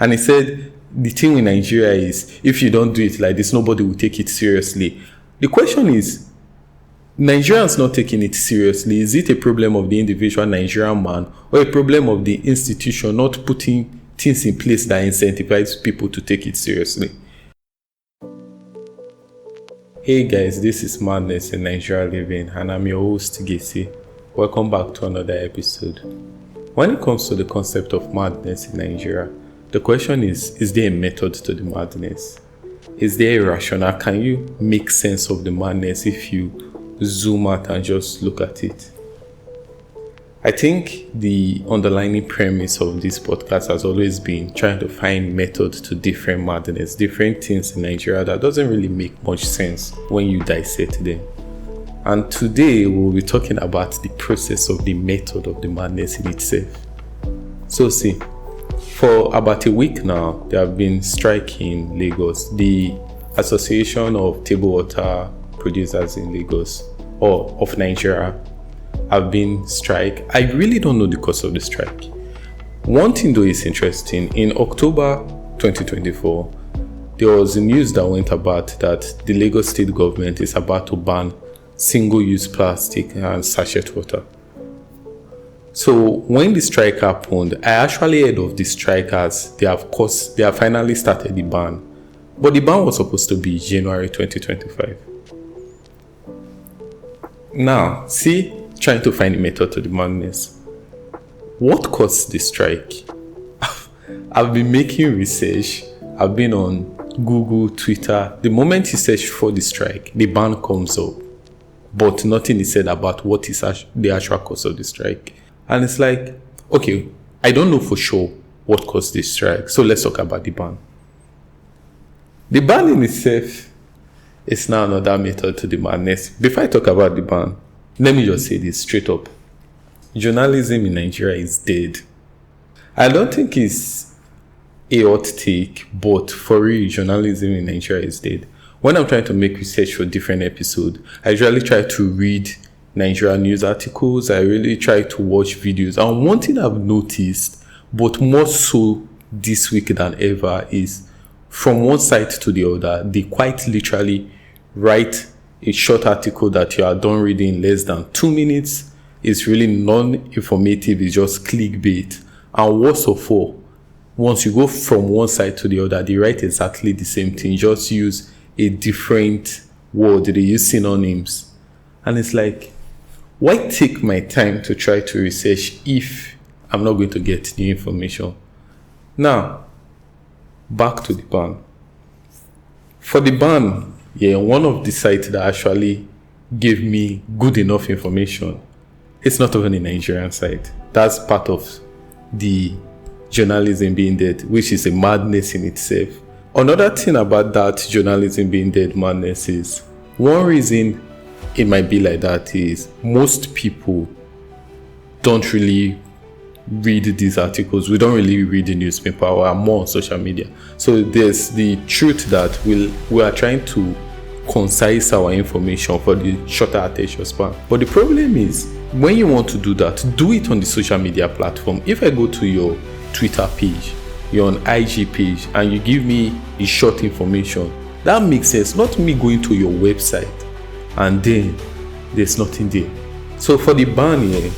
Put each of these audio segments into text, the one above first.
And he said, the thing with Nigeria is, if you don't do it like this, nobody will take it seriously. The question is, Nigerians not taking it seriously, is it a problem of the individual Nigerian man or a problem of the institution not putting things in place that incentivize people to take it seriously? Hey guys, this is Madness in Nigeria Living and I'm your host Gesi. Welcome back to another episode. When it comes to the concept of madness in Nigeria, the question is there a method to the madness? Is there a rationale? Can you make sense of the madness if you zoom out and just look at it? I think the underlying premise of this podcast has always been trying to find methods to different madness, different things in Nigeria that doesn't really make much sense when you dissect them. And today we'll be talking about the process of the method of the madness in itself. So see, for about a week now, there have been strike in Lagos. The Association of Table Water Producers in Lagos, or of Nigeria, have been strike. I really don't know the cause of the strike. One thing though is interesting. In October 2024, there was news that went about that the Lagos state government is about to ban single-use plastic and sachet water. So when the strike happened, I actually heard of the strike as they have finally started the ban. But the ban was supposed to be January 2025. Now, see, trying to find a method to the madness. What caused the strike? I've been making research. I've been on Google, Twitter. The moment you search for the strike, the ban comes up. But nothing is said about what is the actual cause of the strike. And it's like, okay, I don't know for sure what caused the strike. So let's talk about the ban. The ban in itself is now another method to the madness. Before I talk about the ban, let me just say this straight up. Journalism in Nigeria is dead. I don't think it's a hot take, but for real, journalism in Nigeria is dead. When I'm trying to make research for different episodes, I usually try to read Nigerian news articles. I really try to watch videos. And one thing I've noticed, but more so this week than ever, is from one side to the other, they quite literally write a short article that you are done reading in less than 2 minutes. It's really non-informative. It's just clickbait. And worst of all, once you go from one side to the other, they write exactly the same thing. Just use a different word. They use synonyms. And it's like, why take my time to try to research if I'm not going to get new information? Now, back to the ban. For the ban, one of the sites that actually gave me good enough information, it's not even a Nigerian site. That's part of the journalism being dead, which is a madness in itself. Another thing about that journalism being dead madness is, one reason it might be like that is most people don't really read these articles. We don't really read the newspaper or are more on social media. So there's the truth that we are trying to concise our information for the shorter attention span. But the problem is, when you want to do that, do it on the social media platform. If I go to your Twitter page, you're on IG page, and you give me the short information, that makes sense. Not me going to your website and then there's nothing there. So for the ban here,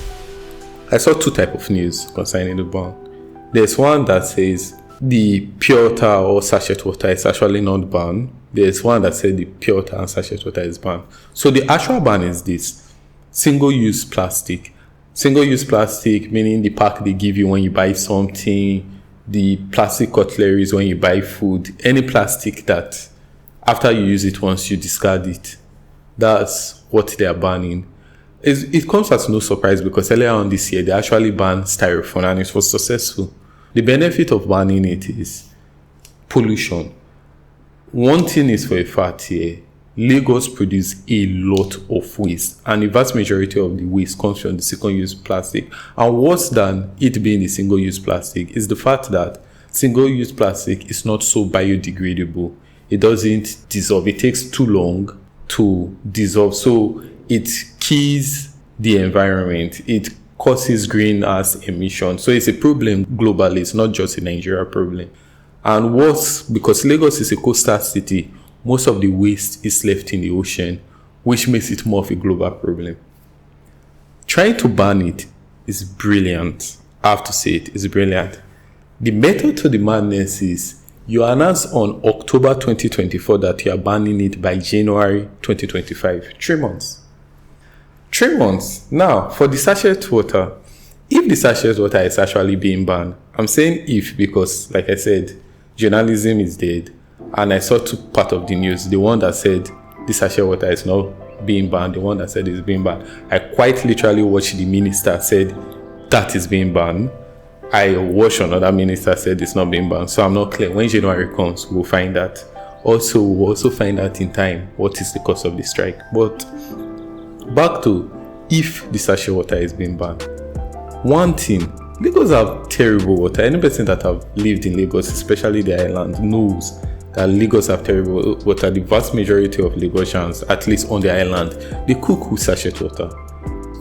I saw two types of news concerning the ban. There's one that says the pure water or sachet water is actually not banned. There's one that says the pure water and sachet water is banned. So the actual ban is this: single-use plastic. Single-use plastic, meaning the pack they give you when you buy something, the plastic cutleries when you buy food, any plastic that after you use it once, you discard it. That's what they are banning. It comes as no surprise because earlier on this year, they actually banned styrofoam and it was successful. The benefit of banning it is pollution. One thing is for a fact here, Lagos produce a lot of waste, and the vast majority of the waste comes from the single-use plastic. And worse than it being the single-use plastic is the fact that single-use plastic is not so biodegradable. It doesn't dissolve. It takes too long to dissolve. So it kills the environment. It causes greenhouse emissions. So it's a problem globally. It's not just a Nigeria problem. And worse, because Lagos is a coastal city, most of the waste is left in the ocean, which makes it more of a global problem. Trying to ban it is brilliant. I have to say it's brilliant. The method to the madness is you announce on October 2024 that you are banning it by January 2025. 3 months. 3 months. Now, for the sachet water, if the sachet water is actually being banned, I'm saying if because, like I said, journalism is dead. And I saw two parts of the news. The one that said the sachet water is not being banned, the one that said it's being banned. I quite literally watched the minister said that is being banned. I watched another minister said it's not being banned. So I'm not clear. When January comes, we'll find that. Also, we'll also find out in time what is the cause of the strike. But back to if the sachet water is being banned. One thing, Lagos have terrible water. Any person that have lived in Lagos, especially the island, knows that Lagos have terrible water. The vast majority of Lagosians, at least on the island, they cook with sachet water.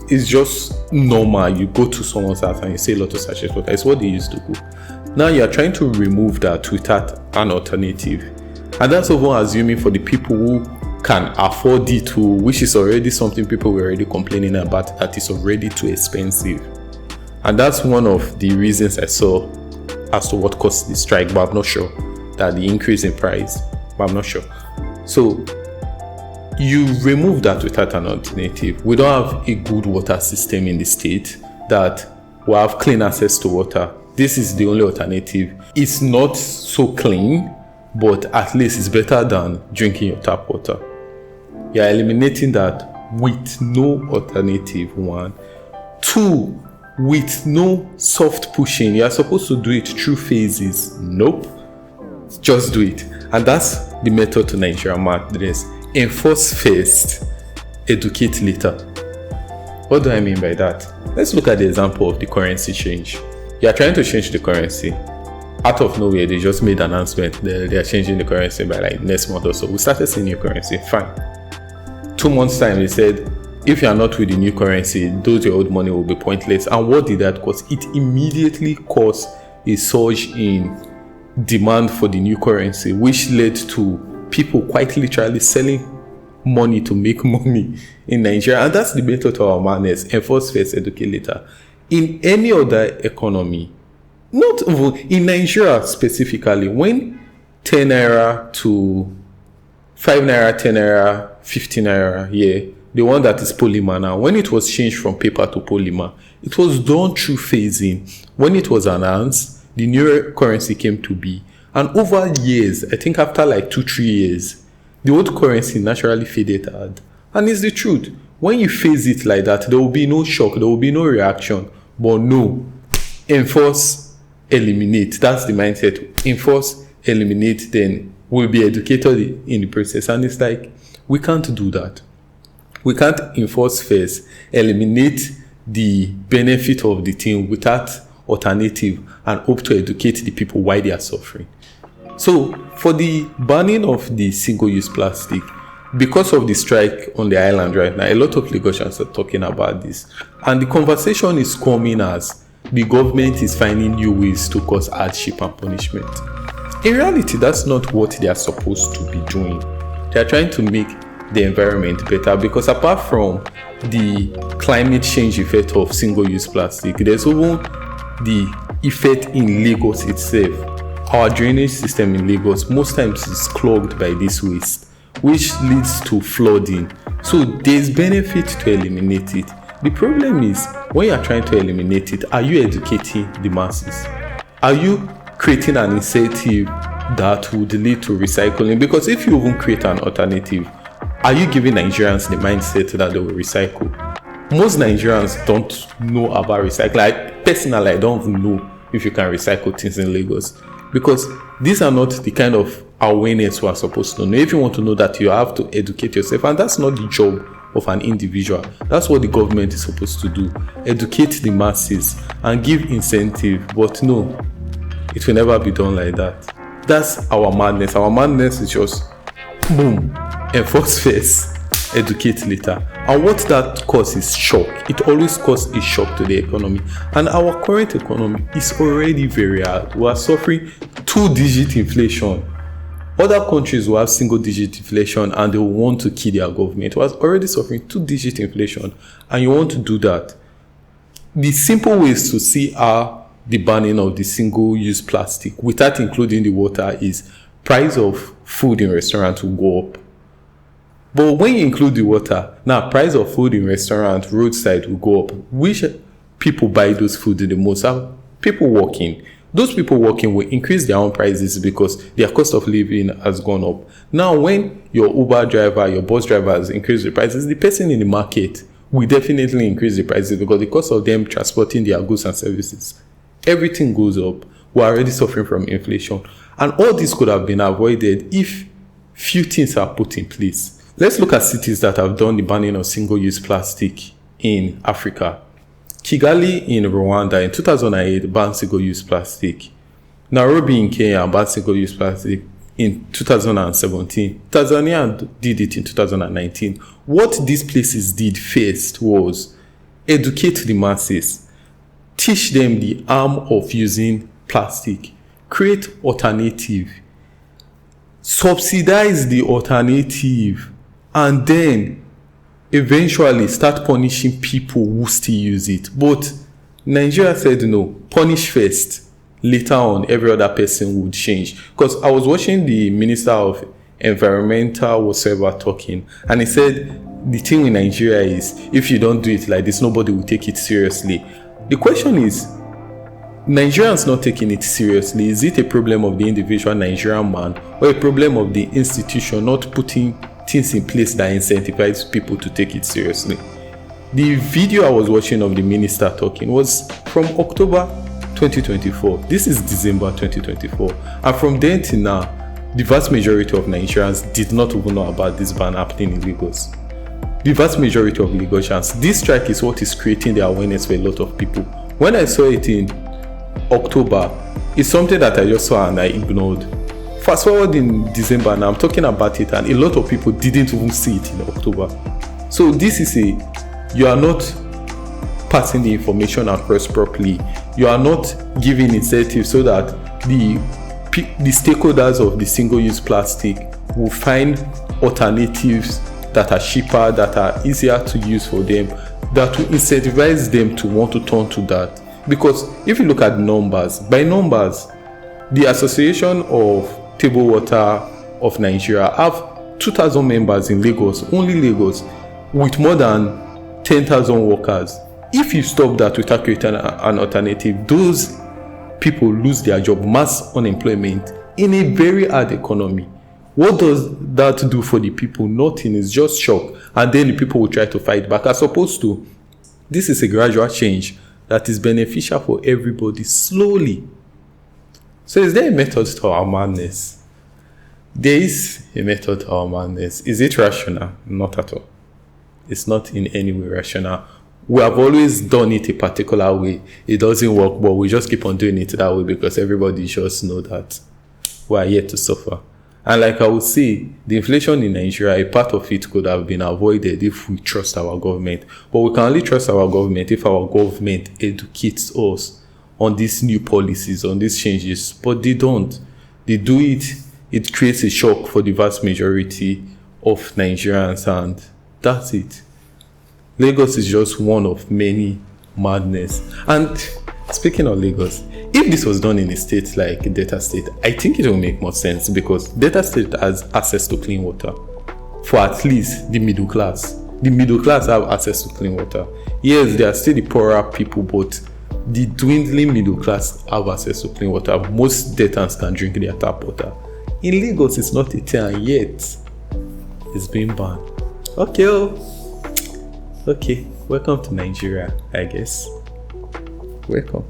It's just normal. You go to someone's house and you see a lot of sachet water. It's what they used to cook. Now you are trying to remove that without an alternative. And that's even assuming for the people who can afford it, which is already something people were already complaining about, that is already too expensive. And that's one of the reasons I saw as to what caused the strike, but I'm not sure that the increase in price, but I'm not sure. So you remove that without an alternative. We don't have a good water system in the state that will have clean access to water. This is the only alternative. It's not so clean, but at least it's better than drinking your tap water. You're eliminating that with no alternative, one. Two, with no soft pushing. You're supposed to do it through phases. Nope. Just do it. And that's the method to Nigerian madness. Enforce first, educate later. What do I mean by that? Let's look at the example of the currency change. You are trying to change the currency. Out of nowhere, they just made an announcement that they are changing the currency by like next month or so. We started seeing new currency. Fine. 2 months time, they said, if you are not with the new currency, those your old money will be pointless. And what did that cause? It immediately caused a surge in demand for the new currency, which led to people quite literally selling money to make money in Nigeria. And that's the method to our madness. Enforce first, educate later. In any other economy, not even in Nigeria specifically, when 10 naira to 5 naira, 10 naira, 15 naira, yeah, the one that is polymer now, when it was changed from paper to polymer, it was done through phasing. When it was announced, the new currency came to be. And over years, I think after like 2-3 years, the old currency naturally faded out. And it's the truth. When you phase it like that, there will be no shock, there will be no reaction. But no, enforce, eliminate. That's the mindset. Enforce, eliminate, then we'll be educated in the process. And it's like, we can't do that. We can't enforce first, eliminate the benefit of the thing without alternative and hope to educate the people why they are suffering. So for the banning of the single-use plastic, because of the strike on the island right now, a lot of Lagosians are talking about this. And the conversation is coming as the government is finding new ways to cause hardship and punishment. In reality, that's not what they are supposed to be doing. They are trying to make the environment better, because apart from the climate change effect of single-use plastic, there's even the effect in Lagos itself. Our drainage system in Lagos most times is clogged by this waste, which leads to flooding. So there's benefit to eliminate it. The problem is, when you're trying to eliminate it, are you educating the masses? Are you creating an incentive that would lead to recycling? Because if you even create an alternative, are you giving Nigerians the mindset that they will recycle? Most Nigerians don't know about recycling. Personally, I don't even know if you can recycle things in Lagos, because these are not the kind of awareness we are supposed to know. If you want to know that, you have to educate yourself, and that's not the job of an individual. That's what the government is supposed to do. Educate the masses and give incentive. But no, it will never be done like that. That's our madness. Our madness is just boom, enforce first, educate later. And what that causes shock. It always causes a shock to the economy. And our current economy is already very hard. We are suffering 2-digit inflation. Other countries will have single-digit inflation and they will want to kill their government. We are already suffering 2-digit inflation and you want to do that. The simple ways to see are the banning of the single-use plastic without including the water is price of food in restaurants will go up. But when you include the water, now price of food in restaurant, roadside will go up. Which people buy those food the most are people working. Those people working will increase their own prices because their cost of living has gone up. Now, when your Uber driver, your bus driver has increased the prices, the person in the market will definitely increase the prices because the cost of them transporting their goods and services, everything goes up. We're already suffering from inflation. And all this could have been avoided if few things are put in place. Let's look at cities that have done the banning of single-use plastic in Africa. Kigali in Rwanda in 2008 banned single-use plastic. Nairobi in Kenya banned single-use plastic in 2017. Tanzania did it in 2019. What these places did first was educate the masses, teach them the harm of using plastic, create alternative, subsidize the alternative, and then eventually start punishing people who still use it. But Nigeria said no, punish first. Later on, every other person would change. Because I was watching the Minister of Environmental whatsoever talking, and he said the thing in Nigeria is if you don't do it like this, nobody will take it seriously. The question is, Nigerians not taking it seriously, is it a problem of the individual Nigerian man or a problem of the institution not putting things in place that incentivize people to take it seriously? The video I was watching of the minister talking was from October 2024. This is December 2024. And from then till now, the vast majority of Nigerians did not even know about this ban happening in Lagos. The vast majority of Lagosians. This strike is what is creating the awareness for a lot of people. When I saw it in October, it's something that I just saw and I ignored. Fast forward in December and I'm talking about it and a lot of people didn't even see it in October. So this is you are not passing the information across properly. You are not giving incentives so that the stakeholders of the single-use plastic will find alternatives that are cheaper, that are easier to use for them, that will incentivize them to want to turn to that. Because if you look at numbers, by numbers, the Association of Table Water of Nigeria have 2,000 members in Lagos, only Lagos, with more than 10,000 workers. If you stop that without creating an alternative, those people lose their job, mass unemployment in a very hard economy. What does that do for the people? Nothing. It's just shock. And then the people will try to fight back. As opposed to, this is a gradual change that is beneficial for everybody slowly. So is there a method to our madness? There is a method to our madness. Is it rational? Not at all. It's not in any way rational. We have always done it a particular way. It doesn't work, but we just keep on doing it that way because everybody just know that we are yet to suffer. And like I would say, the inflation in Nigeria, a part of it could have been avoided if we trust our government. But we can only trust our government if our government educates us on these new policies, on these changes. But they don't. They do it. It creates a shock for the vast majority of Nigerians, and that's it. Lagos is just one of many madness. And speaking of Lagos, if this was done in a state like Delta State, I think it will make more sense because Delta State has access to clean water for at least the middle class. The middle class have access to clean water. Yes, there are still the poorer people, but the dwindling middle class have access to clean water. Most Deltans can drink their tap water. In Lagos, it's not a thing, and yet it's being banned. Okay, welcome to Nigeria, I guess. Welcome.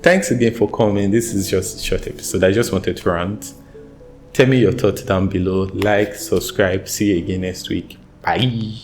Thanks again for coming. This is just a short episode. I just wanted to rant. Tell me your thoughts down below. Like, subscribe. See you again next week. Bye.